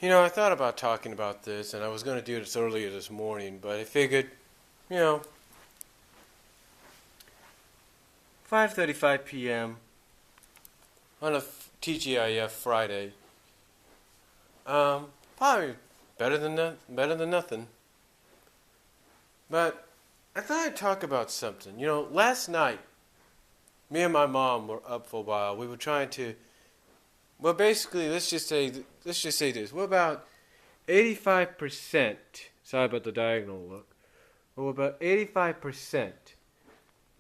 I thought about talking about this, and I was going to do this earlier this morning, but I figured, you know, 5:35 p.m. on a TGIF Friday, probably better than nothing. But I thought I'd talk about something. Last night, me and my mom were up for a while. We were trying to. Well, basically, let's just say this. We're about 85%. Sorry about the diagonal look. We're about 85%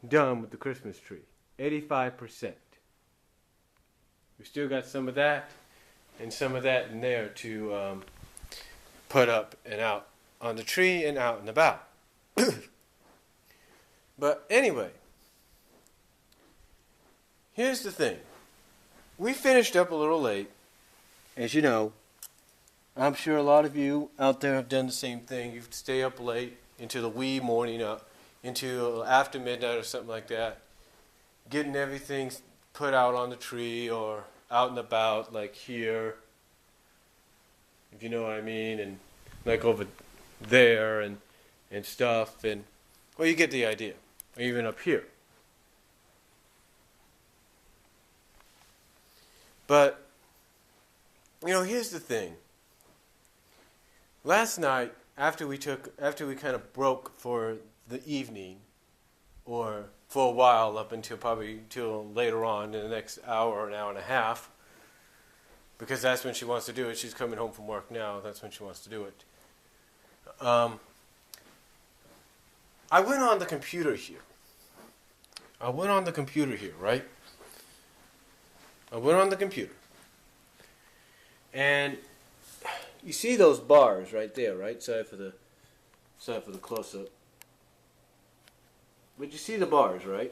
done with the Christmas tree. 85%. We still got some of that and some of that in there to put up and out on the tree and out and about. But anyway, here's the thing. We finished up a little late. As you know, I'm sure a lot of you out there have done the same thing. You stay up late into the wee morning, into after midnight or something like that, getting everything put out on the tree or out and about, like here, if you know what I mean, and like over there and stuff, and well, you get the idea. Or even up here. But here's the thing. Last night, after we kind of broke for the evening, or for a while up until probably till later on in the next hour or an hour and a half, because that's when she wants to do it. She's coming home from work now. That's when she wants to do it. I went on the computer here, right? I went on the computer. And you see those bars right there, right? Sorry for the close-up. But you see the bars, right?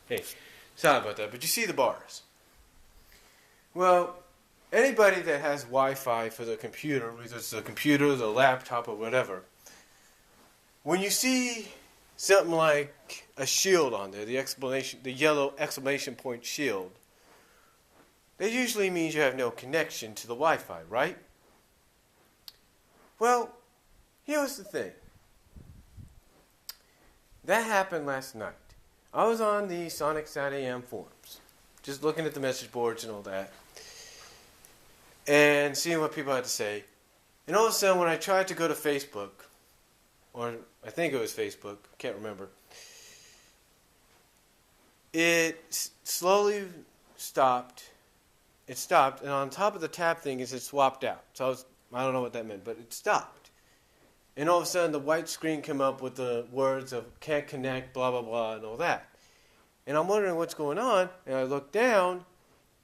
Hey, sorry about that, but you see the bars. Well, anybody that has Wi-Fi for the computer, whether it's the computer, the laptop, or whatever, when you see something like a shield on there, the yellow exclamation point shield, that usually means you have no connection to the Wi-Fi, right? Well, here's the thing. That happened last night. I was on the Sonic Sat AM forums, just looking at the message boards and all that, and seeing what people had to say. And all of a sudden, when I tried to go to Facebook, or I think it was Facebook, can't remember, it slowly stopped. It stopped, and on top of the tab thing, it said swapped out. So I don't know what that meant, but it stopped. And all of a sudden, the white screen came up with the words of can't connect, blah, blah, blah, and all that. And I'm wondering what's going on, and I look down,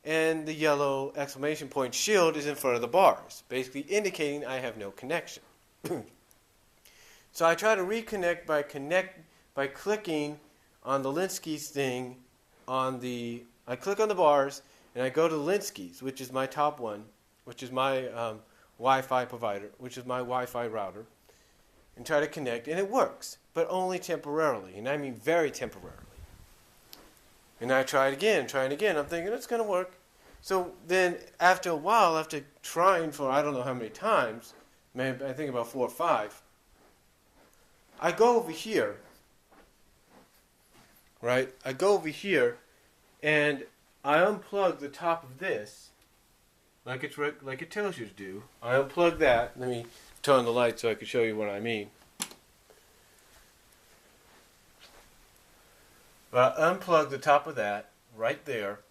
and the yellow exclamation point shield is in front of the bars, basically indicating I have no connection. So I try to reconnect by clicking on the Linsky's thing I click on the bars, and I go to Linsky's, which is my top one, which is my Wi-Fi provider, which is my Wi-Fi router, and try to connect, and it works, but only temporarily, and I mean very temporarily. And I try it again. I'm thinking it's going to work. So then, after a while, after trying for I don't know how many times, maybe I think about 4 or 5, I go over here, right? I go over here, and I unplug the top of this, like it tells you to do. I unplug that. Let me turn on the light so I can show you what I mean. But I unplug the top of that right there,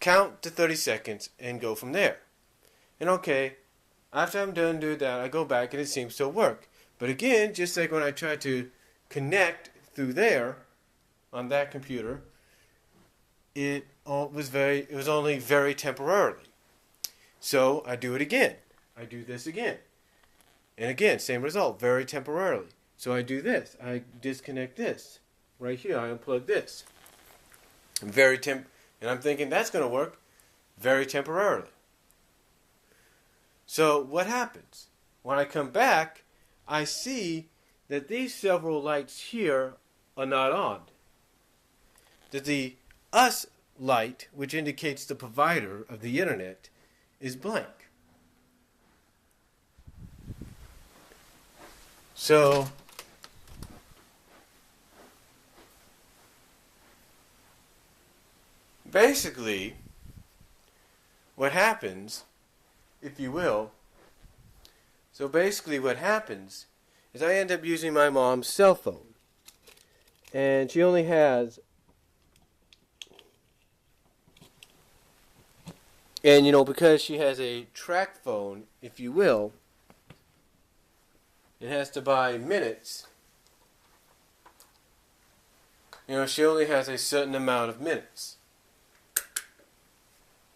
count to 30 seconds, and go from there. And okay, after I'm done doing that, I go back and it seems to work. But again, just like when I tried to connect through there on that computer, it was only very temporarily. So I do it again. I do this again. And again, same result, very temporarily. So I do this. I disconnect this. Right here, I unplug this. And I'm thinking that's going to work very temporarily. So what happens? When I come back, I see that these several lights here are not on. That the us light, which indicates the provider of the internet, is blank. So basically, what happens, if you will, what happens is I end up using my mom's cell phone. And she only has, and because she has a track phone, if you will, it has to buy minutes. She only has a certain amount of minutes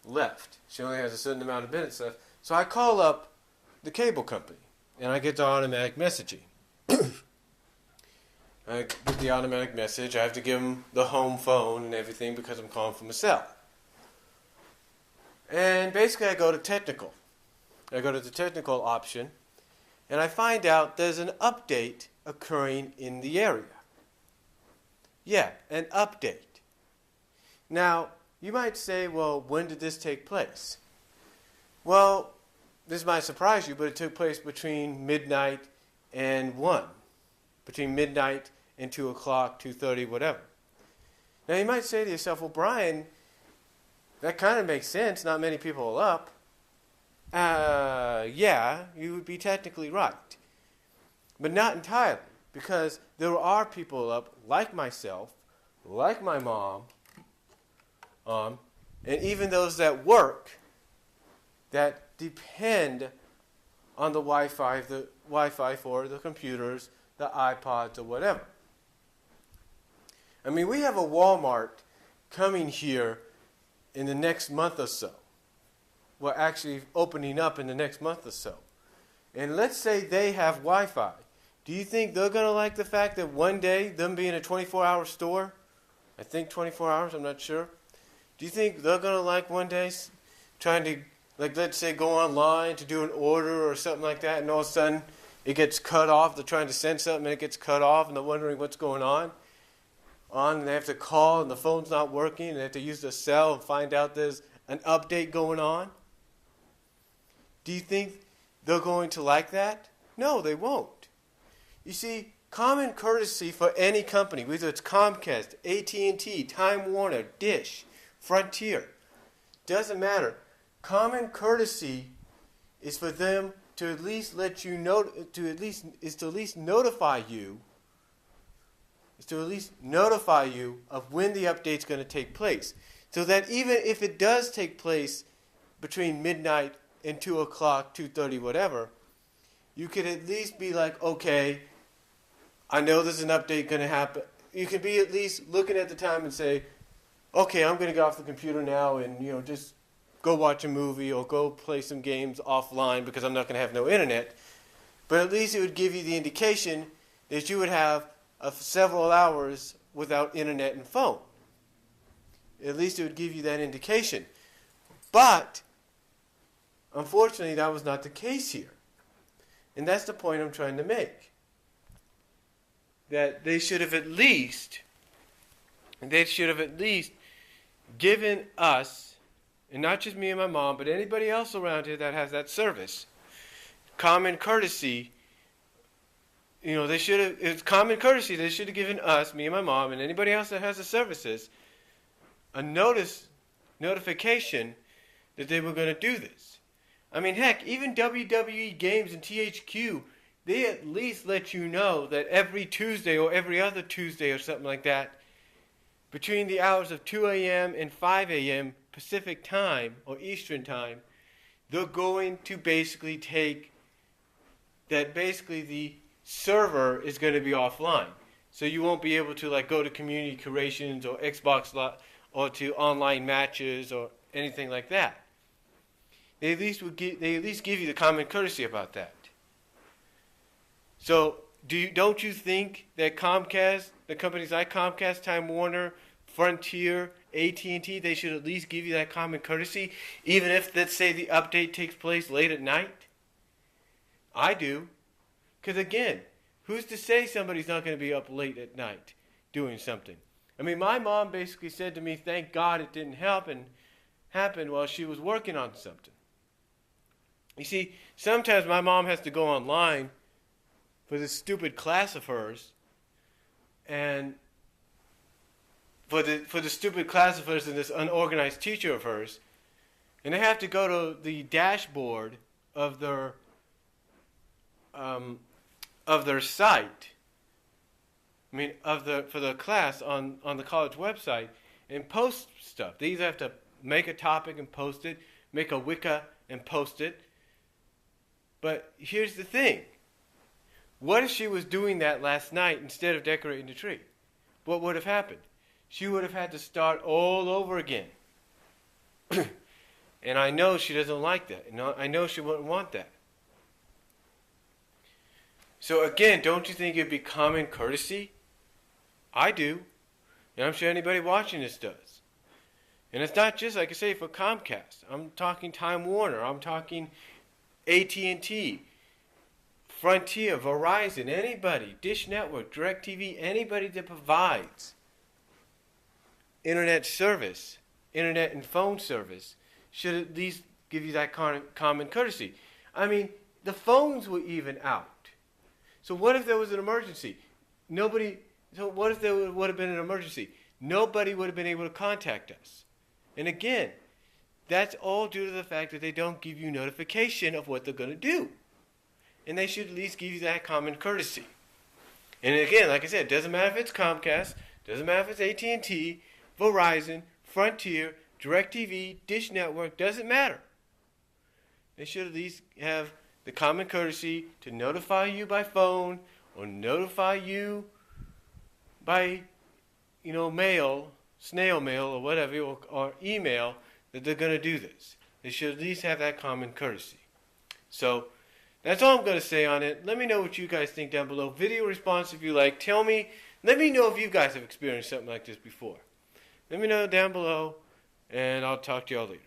left. She only has a certain amount of minutes left. So I call up the cable company, and I get the automatic messaging. I get the automatic message. I have to give them the home phone and everything because I'm calling from a cell. And basically I go to technical. I go to the technical option, and I find out there's an update occurring in the area. Yeah, an update. Now, you might say, well, when did this take place? Well, this might surprise you, but it took place between midnight and 1. Between midnight and 2 o'clock, 2:30, whatever. Now, you might say to yourself, well, Brian, that kind of makes sense. Not many people are up. Yeah, you would be technically right. But not entirely, because there are people up, like myself, like my mom, and even those that work, that depend on the Wi-Fi for the computers, the iPods, or whatever. I mean, we have a Walmart coming here in the next month or so. Well, actually opening up in the next month or so. And let's say they have Wi-Fi. Do you think they're going to like the fact that one day, them being a 24-hour store, I think 24 hours, I'm not sure. Do you think they're going to like one day trying to, like, let's say, go online to do an order or something like that, and all of a sudden it gets cut off. They're trying to send something and it gets cut off, and they're wondering what's going on. And they have to call and the phone's not working, and they have to use their cell and find out there's an update going on. Do you think they're going to like that? No, they won't. You see, common courtesy for any company, whether it's Comcast, At&t, Time Warner, Dish, Frontier, doesn't matter. Common courtesy is for them to at least let you know, to at least notify you of when the update's going to take place. So that even if it does take place between midnight and 2 o'clock, 2:30, whatever, you could at least be like, okay, I know there's an update going to happen. You could be at least looking at the time and say, okay, I'm going to get off the computer now and, just go watch a movie or go play some games offline because I'm not going to have no internet. But at least it would give you the indication that you would have several hours without internet and phone. At least it would give you that indication. But unfortunately, that was not the case here. And that's the point I'm trying to make. That they should have at least given us, and not just me and my mom, but anybody else around here that has that service, common courtesy. It's common courtesy. They should have given us, me and my mom, and anybody else that has the services, a notification that they were going to do this. I mean, heck, even WWE Games and THQ, they at least let you know that every Tuesday or every other Tuesday or something like that, between the hours of 2 a.m. and 5 a.m. Pacific time or Eastern time, they're going to basically take that basically the server is going to be offline. So you won't be able to go to community creations or Xbox or to online matches or anything like that. They at least give you the common courtesy about that. So don't you think that Comcast, the companies like Comcast, Time Warner, Frontier, AT&T, they should at least give you that common courtesy, even if, let's say, the update takes place late at night? I do. Because again, who's to say somebody's not going to be up late at night doing something? I mean, my mom basically said to me, thank God it didn't happen while she was working on something. You see, sometimes my mom has to go online for this stupid class of hers, and for the stupid class of hers and this unorganized teacher of hers, and they have to go to the dashboard of their site. I mean, for the class on the college website, and post stuff. They either have to make a topic and post it, make a Wicca and post it. But here's the thing. What if she was doing that last night instead of decorating the tree? What would have happened? She would have had to start all over again. And I know she doesn't like that. And I know she wouldn't want that. So again, don't you think it'd be common courtesy? I do. And I'm sure anybody watching this does. And it's not just, like I say, for Comcast. I'm talking Time Warner. I'm talking At&t, Frontier, Verizon, anybody, Dish Network, DirecTV, anybody that provides internet service, internet and phone service, should at least give you that common courtesy. I mean, the phones were even out. So what if there was an emergency? So what if there would have been an emergency? Nobody would have been able to contact us. And again, that's all due to the fact that they don't give you notification of what they're going to do. And they should at least give you that common courtesy. And again, like I said, it doesn't matter if it's Comcast, doesn't matter if it's At&t, Verizon, Frontier, DirecTV, Dish Network, doesn't matter. They should at least have the common courtesy to notify you by phone or notify you by, mail, snail mail or whatever, or email that they're going to do this. They should at least have that common courtesy. So that's all I'm going to say on it. Let me know what you guys think down below. Video response if you like. Let me know if you guys have experienced something like this before. Let me know down below, and I'll talk to y'all later.